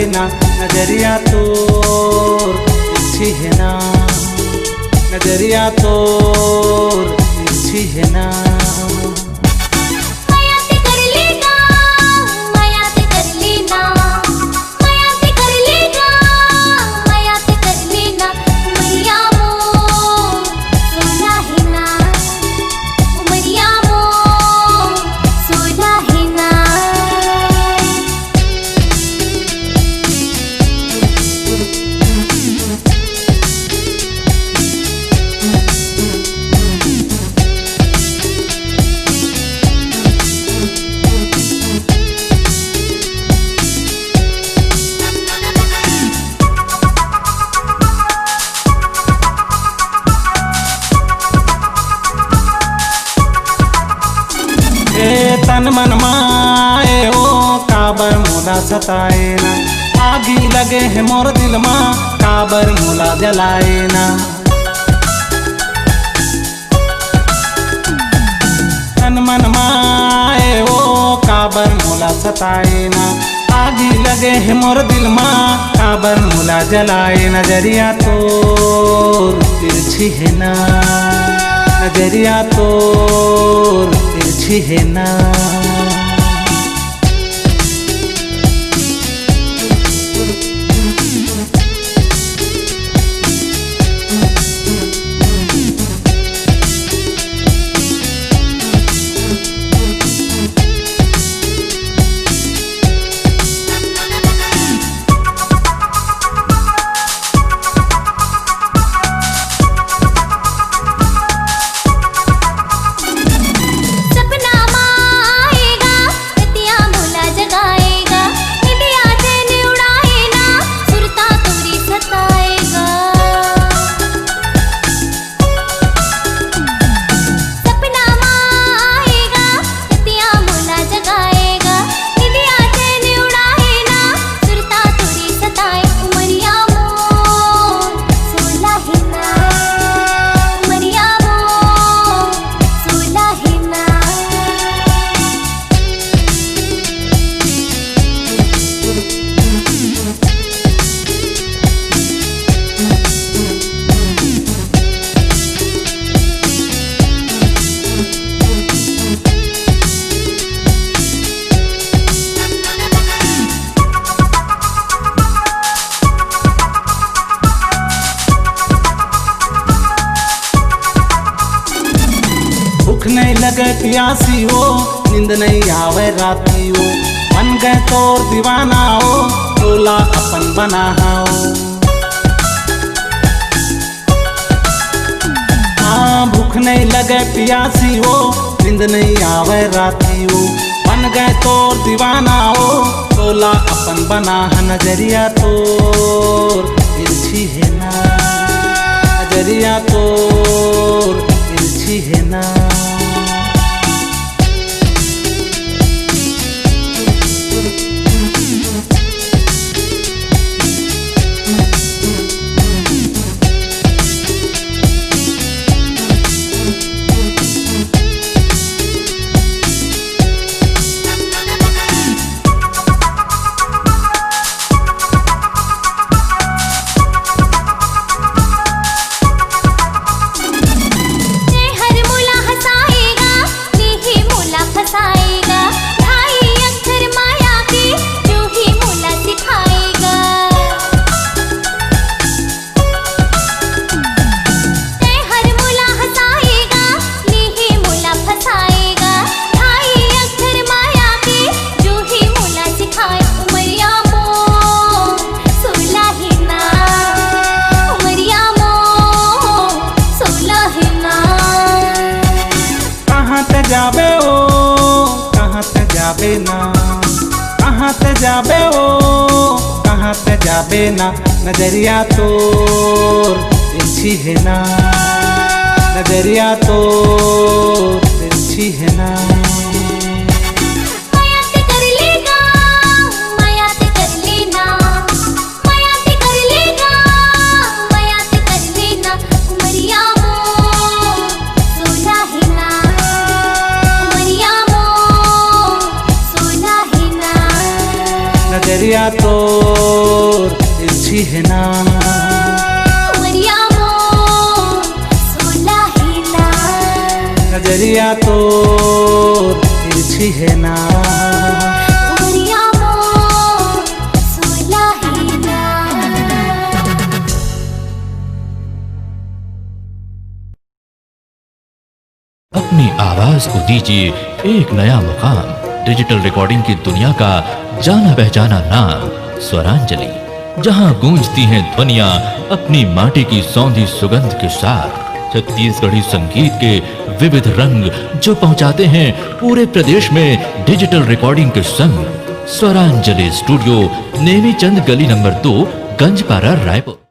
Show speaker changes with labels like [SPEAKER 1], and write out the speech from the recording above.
[SPEAKER 1] ना, नजरिया तोर तिरछी है ना, नजरिया तोर तिरछी है ना। तन मन माए ओ काबर मोला सताए ना, आगी लगे है मोर दिल मा काबर मोला जलाए ना। तन मन माए ओ काबर मोला सताए ना, आगी लगे है मोर दिल मा काबर मोला जलाए। नजरिया तोर तिरछी है ना, नजरिया तोर तिरछी है ना। भूख नहीं लगे प्यासी हो, नींद नहीं आवे राती हो, बन गए तोर दीवाना हो, तोला अपन बना हो। हाँ भूख नहीं लगे प्यासी हो, नींद नहीं आवे राती हो, बन गए तोर दीवाना हो, तोला अपन बना है। नजरिया तोर तिरछी है ना, नजरिया तोर तिरछी है ना। जाबे ओ कहाँ ते जाबे ना, कहाँ ते जाबे ओ कहाँ ते जाबे ना। नजरिया तोर तिरछी है ना, नजरिया तोर तिरछी है ना। नजरिया तोर तिरछी है ना,
[SPEAKER 2] उमरिया मोर सोला हिला,
[SPEAKER 1] नजरिया तोर तिरछी है ना।
[SPEAKER 2] उमरिया मोर सोला हिला।
[SPEAKER 3] अपनी आवाज को दीजिए एक नया मुकाम। डिजिटल रिकॉर्डिंग की दुनिया का जाना पहचाना नाम स्वरांजलि, जहां गूंजती हैं ध्वनियां अपनी माटी की सौंधी सुगंध के साथ। छत्तीसगढ़ी संगीत के विविध रंग जो पहुंचाते हैं पूरे प्रदेश में डिजिटल रिकॉर्डिंग के संग। स्वरांजलि स्टूडियो, नेमी चंद गली नंबर 2, गंजपारा, रायपुर।